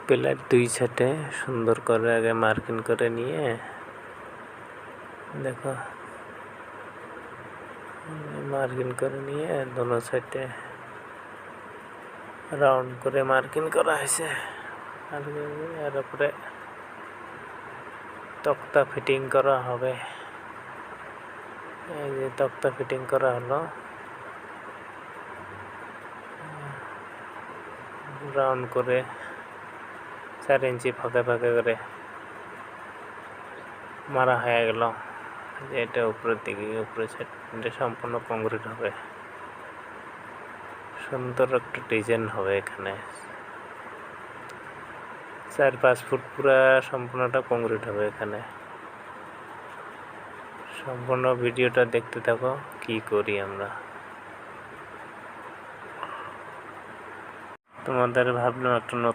Pillar দুই সাইডে সুন্দর করে আগে মার্কিং করে নিয়ে দেখো মার্কিং করে নিয়ে দোনো সাইডে রাউন্ড করে মার্কিং করা হয়েছে। আর উপরে তক্তা ফিটিং করা হবে। এই যে তক্তা ফিটিং করা হলো, রাউন্ড করে 4 ইঞ্চি ফাঁকা ফাঁকা করে মারা হয়ে গেল। এটা উপরের দিকে, উপরে সাইডটা সম্পূর্ণ কংক্রিট হবে, সুন্দর একটা ডিজাইন হবে। এখানে 4-5 ফুট পুরা সম্পূর্ণটা কংক্রিট হবে। এখানে সম্পূর্ণ ভিডিওটা দেখতে থাকো কি করি আমরা। তোমাদের ভাবলাম একটা নতুন